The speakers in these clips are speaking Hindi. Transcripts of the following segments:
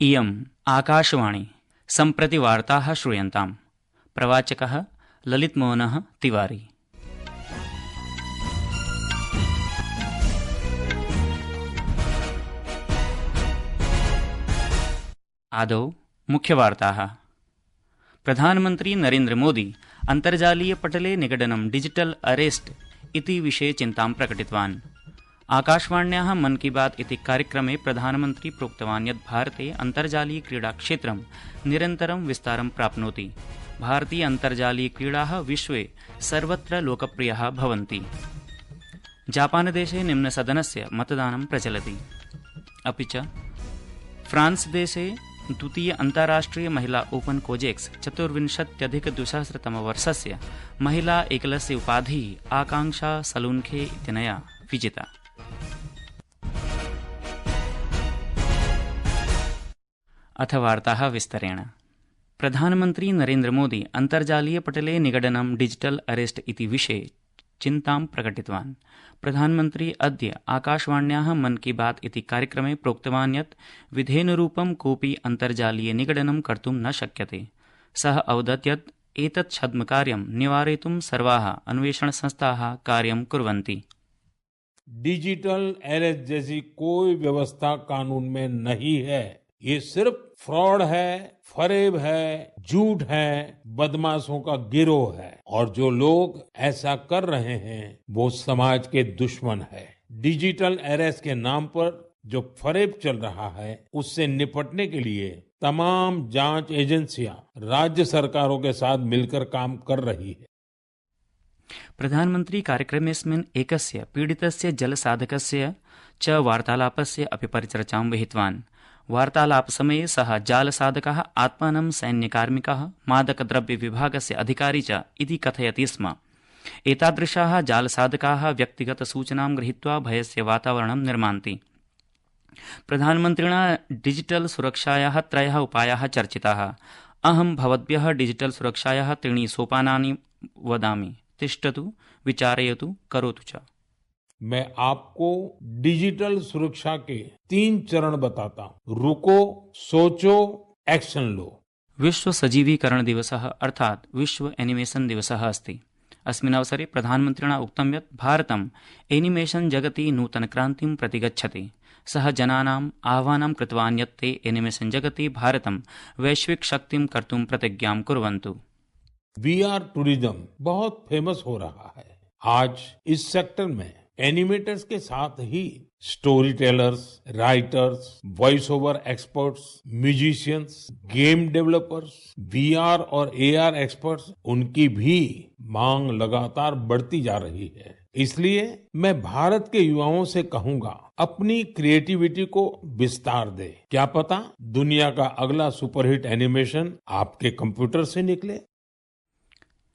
इयम् आकाशवाणी सम्प्रति वार्ताः श्रूयन्ताम्। प्रवाचकः ललितमोहनः तिवारी। आदौ मुख्यवार्ताः। प्रधानमन्त्री नरेन्द्र मोदी अन्तर्जालीयपटले निगडनं डिजिटल अरेस्ट इति विषये चिन्तां प्रकटितवान्। आकाशवाण्याः मन की बात इति कार्यक्रमे प्रधानमन्त्री प्रोक्तवान् यत् भारते अन्तर्जालीयक्रीडाक्षेत्रं निरन्तरं विस्तारं प्राप्नोति। भारतीय अन्तर्जालीयक्रीडाः विश्वे सर्वत्र लोकप्रियाः भवन्ति। जापानदेशे निम्नसदनस्य मतदानं प्रचलति। अपि च फ्रांसदेशे द्वितीय अन्ताराष्ट्रिय महिला ओपन कोजेक्स 24-20सहस्रतमवर्षस्य महिला एकलस्य उपाधिः आकांक्षा सलून्खे इत्यनया विजिता। अथ वार्ताः विस्तरेण। प्रधानमन्त्री नरेन्द्र मोदी अन्तर्जालीयपटले निगडनं डिजिटल अरेस्ट इति विषये चिन्तां प्रकटितवान्। प्रधानमन्त्री अद्य आकाशवाण्याः मन की बात इति कार्यक्रमे प्रोक्तवान् यत् विधेनुरूपं कोऽपि अन्तर्जालीयनिगडनं कर्तुं न शक्यते। सः अवदत् यत् एतत् छद्मकार्यं निवारयितुं सर्वाः अन्वेषणसंस्थाः कार्यं कुर्वन्ति। डिजिटल अरेस्ट जैसी कोई व्यवस्था कानून में नहीं है। ये सिर्फ फ्रॉड है, फरेब है, झूठ है, बदमाशों का गिरोह है और जो लोग ऐसा कर रहे हैं वो समाज के दुश्मन है। डिजिटल अरेस्ट के नाम पर जो फरेब चल रहा है उससे निपटने के लिए तमाम जांच एजेंसियां राज्य सरकारों के साथ मिलकर काम कर रही है। प्रधानमन्त्री कार्यक्रमेऽस्मिन् एकस्य पीडितस्य जलसाधकस्य च वार्तालापस्य अपि परिचर्चां विहितवान्। वार्तालापसमये सः जालसाधकः आत्मानं सैन्यकार्मिकः मादकद्रव्यविभागस्य अधिकारी च इति कथयति स्म। एतादृशाः जालसाधकाः व्यक्तिगतसूचनां गृहीत्वा भयस्य वातावरणं निर्मान्ति। प्रधानमन्त्रिणा डिजिटल सुरक्षायाः त्रयः उपायाः चर्चिताः। अहं भवद्भ्यः डिजिटल सुरक्षायाः त्रीणि सोपानानि वदामि। तिष्ठतु, विचारयतु, करोतु च। मैं आपको डिजिटल सुरक्षा के 3 चरण बताता हूँ। रुको, सोचो, एक्शन लो। विश्व सजीवीकरण दिवसः अर्थात् विश्व एनिमेशन दिवसः अस्ति। अस्मिन् अवसरे प्रधानमन्त्रिणा उक्तं यत् भारतम् एनिमेशन जगति नूतनक्रान्तिं प्रति गच्छति। सः जनानाम् आह्वानं कृतवान् यत् ते एनिमेशन जगति भारतं वैश्विक शक्तिं कर्तुं प्रतिज्ञां कुर्वन्तु। VR टूरिज्म बहुत फेमस हो रहा है। आज इस सेक्टर में एनिमेटर्स के साथ ही story tellers, writers, voice over experts, musicians, game developers, VR और AR एक्सपर्ट्स, उनकी भी मांग लगातार बढ़ती जा रही है। इसलिए मैं भारत के युवाओं से कहूंगा, अपनी क्रिएटिविटी को विस्तार दे। क्या पता दुनिया का अगला सुपरहिट एनिमेशन आपके कंप्यूटर से निकले।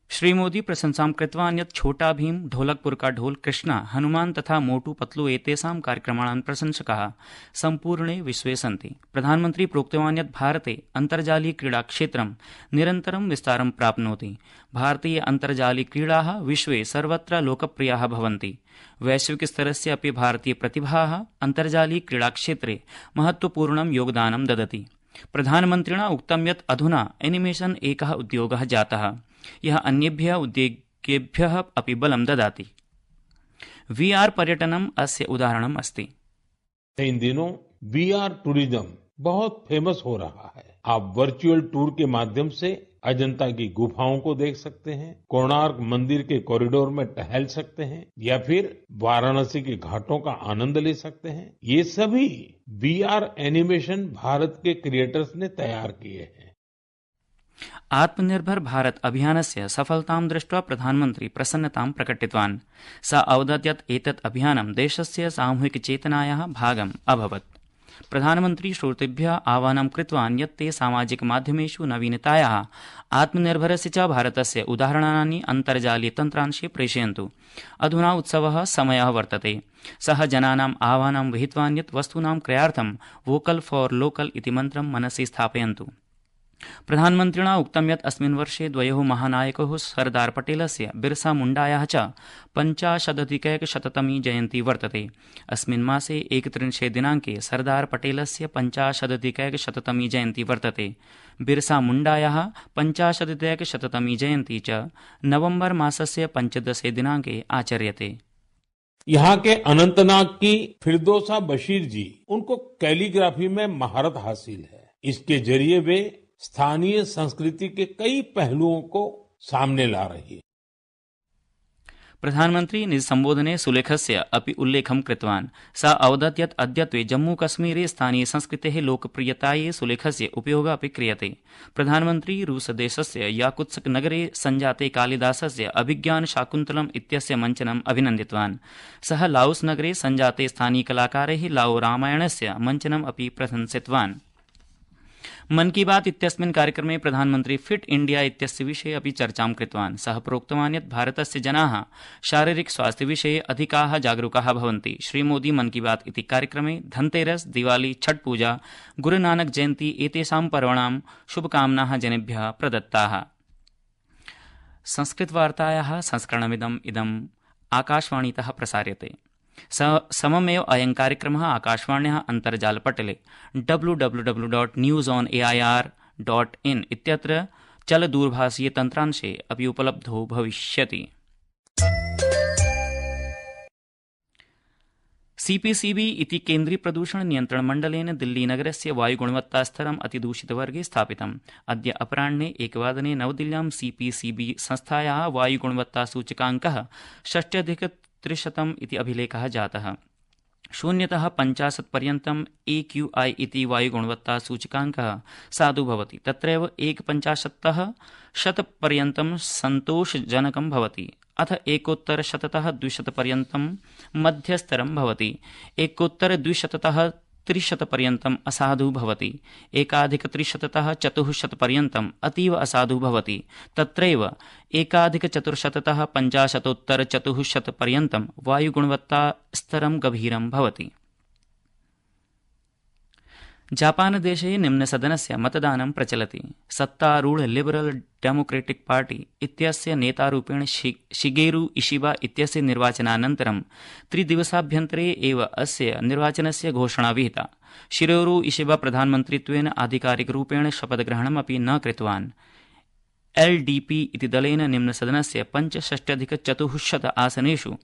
श्री मोदी प्रशंसां कृतवान् यत् छोटा भीम, ढोलकपुर का ढोल, कृष्णा, हनुमान तथा मोटू पतलू एतेषां कार्यक्रमाणां प्रशंसकाः सम्पूर्णे विश्वे सन्ति। प्रधानमन्त्री प्रोक्तवान् यत् भारते अन्तर्जालीयक्रीडाक्षेत्रं निरन्तरं विस्तारं प्राप्नोति। भारतीय अन्तर्जालीयक्रीडाः विश्वे सर्वत्र लोकप्रियाः भवन्ति। वैश्विकस्तरस्य अपि भारतीयप्रतिभाः अन्तर्जालीयक्रीडाक्षेत्रे महत्वपूर्णं योगदानं ददति। प्रधानमन्त्रिणा उक्तं यत् अधुना एनिमेशन एकः उद्योगः जातः, यः अन्येभ्यः उद्योगेभ्यः अपि बलं ददाति। VR पर्यटनम् अस्य उदाहरणम् अस्ति। इन दिनों VR टूरिज्म बहुत फेमस हो रहा है। आप वर्चुअल टूर के माध्यम से अजंता की गुफाओं को देख सकते हैं, कोणार्क मंदिर के कॉरिडोर में टहल सकते हैं या फिर वाराणसी के घाटों का आनंद ले सकते हैं। ये सभी VR एनिमेशन भारत के क्रिएटर्स ने तैयार किए हैं। आत्मनिर्भर भारत अभियानस्य सफलतां दृष्ट्वा प्रधानमन्त्री प्रसन्नतां प्रकटितवान्। सः अवदत् यत् एतत् अभियानं देशस्य सामूहिकचेतनायाः भागम् अभवत्। प्रधानमन्त्री श्रोतृभ्यः आह्वानं कृतवान् यत् ते सामाजिकमाध्यमेषु नवीनतायाः, आत्मनिर्भरस्य च भारतस्य उदाहरणानि अन्तर्जालीयतन्त्रांशे प्रेषयन्तु। अधुना उत्सवः समयः वर्तते। सः जनानाम् आह्वानं विहितवान् यत् वस्तूनां क्रयार्थं वोकल फॉर लोकल इति मन्त्रं मनसि स्थापयन्तु। प्रधानमन्त्रिणा उक्तं यत् अस्मिन् वर्षे द्वयोः महानायकोः सरदार पटेलस्य बिरसा मुण्डायाः च 50-अधिकैकशततमी जयन्ती वर्तते। अस्मिन् मासे 31 दिनाङ्के सरदार पटेलस्य 50-अधिकैकशततमी जयन्ती वर्तते। बिरसा मुण्डायाः 50-अधिकशततमी जयन्ती च नवम्बर मासस्य 15 दिनाङ्के आचर्यते। यहाँ के अनंतनाग की फिरदौसा बशीर जी, उनको कैलीग्राफी में महारत हासिल है। इसके जरिए वे स्थानीय संस्कृति के कई पहलुओं को सामने ला रही है। प्रधानमन्त्री निज सम्बोधने सुलेखस्य अपि उल्लेखं कृतवान्। स अवदत् यत् अद्यत्वे जम्मूकश्मीरे स्थानीय संस्कृतेः लोकप्रियतायै सुलेखस्य उपयोगः अपि क्रियते। प्रधानमन्त्री रूसदेशस्य याकुत्स्क नगरे सञ्जाते कालिदासस्य अभिज्ञान शाकुन्तलम् इत्यस्य मञ्चनम् अभिनन्दितवान्। सः लाओस नगरे सञ्जाते स्थानीयकलाकारैः लाओ रामायणस्य मञ्चनम् अपि प्रशंसितवान्। मन की बात इत्यस्मिन् कार्यक्रमे प्रधानमन्त्री फिट इंडिया इत्यस्य विषये अपि चर्चां कृतवान्। सः प्रोक्तवान् यत् भारतस्य जनाः शारीरिक स्वास्थ्य विषये अधिकाः जागरूकाः भवन्ति। श्रीमोदी मन की बात इति कार्यक्रमे धनतेरस, दिवाली, छठ पूजा, गुरुनानक जयन्ती एतेषां पर्वणां शुभकामनाः जनेभ्यः प्रदत्ताः। संस्कृतवार्तायाः संस्करणमिदम् आकाशवाणीतः प्रसार्यते। सममेव अयं कार्यक्रमः आकाशवाण्याः अन्तर्जालपटले www.newsonair.in इत्यत्र चलदूरभाषीय तन्त्रांशे अपि उपलब्धो भविष्यति। सीपीसीबी इति केन्द्रीय प्रदूषण नियन्त्रण मण्डलेन दिल्लीनगरस्य वायुगुणवत्तास्तरम् अतिदूषितवर्गे स्थापितम्। अद्य अपराह्ने 1 नवदिल्ल्यां सीपीसीबी संस्थायाः वायुगुणवत्तासूचकाङ्कः 6,300 इति अभिलेखः जातः। 0तः 50 पर्यन्तम् AQI इति वायुगुणवत्तासूचकाङ्कः साधु भवति। तत्रैव 150तः 100 पर्यन्तं सन्तोषजनकं भवति। अथ 1,100तः 200 पर्यन्तं मध्यस्तरं भवति। 1,200तः 300 पर्यन्तम् असाधु भवति। 1,300तः 400 पर्यन्तम् अतीव असाधु भवति। तत्रैव 1,400तः 50-400 पर्यन्तं वायुगुणवत्ता स्तरं गभीरं भवति। जापानदेशे निम्नसदनस्य मतदानं प्रचलति। सत्तारूढ लिबरल डेमोक्रेटिक पार्टी इत्यस्य नेतारूपेण शिगेरु इशिबा इत्यस्य निर्वाचनानन्तरं 3 दिवसाभ्यन्तरे एव अस्य निर्वाचनस्य घोषणा विहिता। शिगेरु इशिबा प्रधानमन्त्रित्वेन आधिकारिकरूपेण शपथग्रहणमपि न कृतवान्। LDP इति दलेन निम्नसदनस्य 65,400 आसनेषु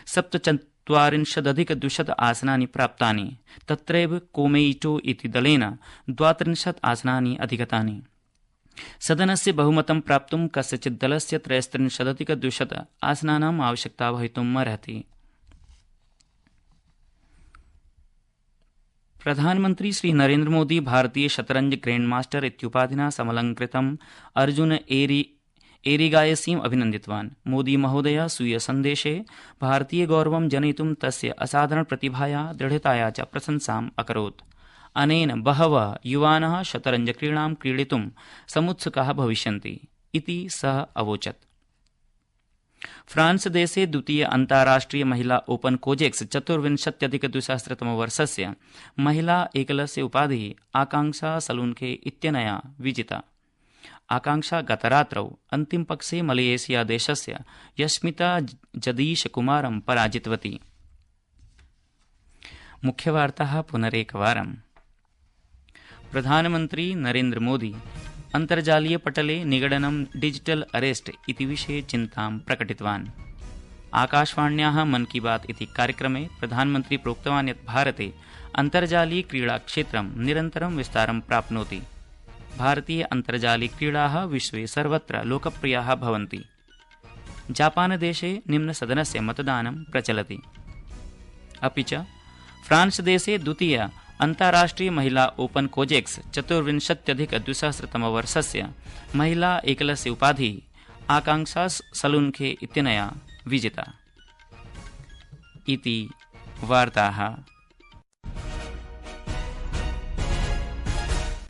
47,200 आसनानि प्राप्तानि। तत्रैव कोमेइटो इति दलेन 32 आसनानि अधिगतानि। सदनस्य बहुमतं प्राप्तुं कस्यचित् दलस्य 33,200 आसनानाम् आवश्यकता भवितुम् अर्हति। प्रधानमन्त्री श्री नरेन्द्र मोदी भारतीय शतरंज ग्रैंड मास्टर इत्युपाधिना समलंकृतम् अर्जुन एरिगायसीम् अभिनन्दितवान्। मोदी महोदय स्वीय सन्देशे भारतीय गौरवं जनयितुं तस्य असाधारण प्रतिभाया दृढताया च प्रशंसाम् अकरोत्। अनेन बहवः युवानः शतरंज क्रीडां क्रीडितुं समुत्सुकाः भविष्यन्ति इति सः अवोचत्। फ्रांस देशे द्वितीय अन्ताराष्ट्रिय महिला ओपन कोजेक्स 24,200 महिला एकलस्य उपाधिः आकांक्षा सलूनखे इत्यनया विजिता। आकांक्षा गतरात्रौ अन्तिमपक्षे मलेशिया देशस्य यस्मिता जदीश कुमारं पराजितवती। मुख्यवार्ताः पुनरेकवारम्। प्रधानमन्त्री नरेन्द्र मोदी अन्तर्जालीय पटले निगडनं डिजिटल अरेस्ट इति विषये चिन्तां प्रकटितवान्। आकाशवाण्याः मन की बात इति कार्यक्रमे प्रधानमन्त्री प्रोक्तवान् यत् भारते अन्तर्जालीय क्रीडाक्षेत्रं निरन्तरं विस्तारं प्राप्नोति। भारतीय अन्तर्जालीय क्रीडाः विश्वे सर्वत्र लोकप्रियाः भवन्ति। जापानदेशे निम्नसदनस्य मतदानं प्रचलति। अपि च फ्रांस देशे द्वितीय अन्ताराष्ट्रिय महिला ओपन कोजेक्स 24,200 महिला एकलस्य उपाधिः आकांक्षा सलूनखे इत्यनया विजिता। इति वार्ताः।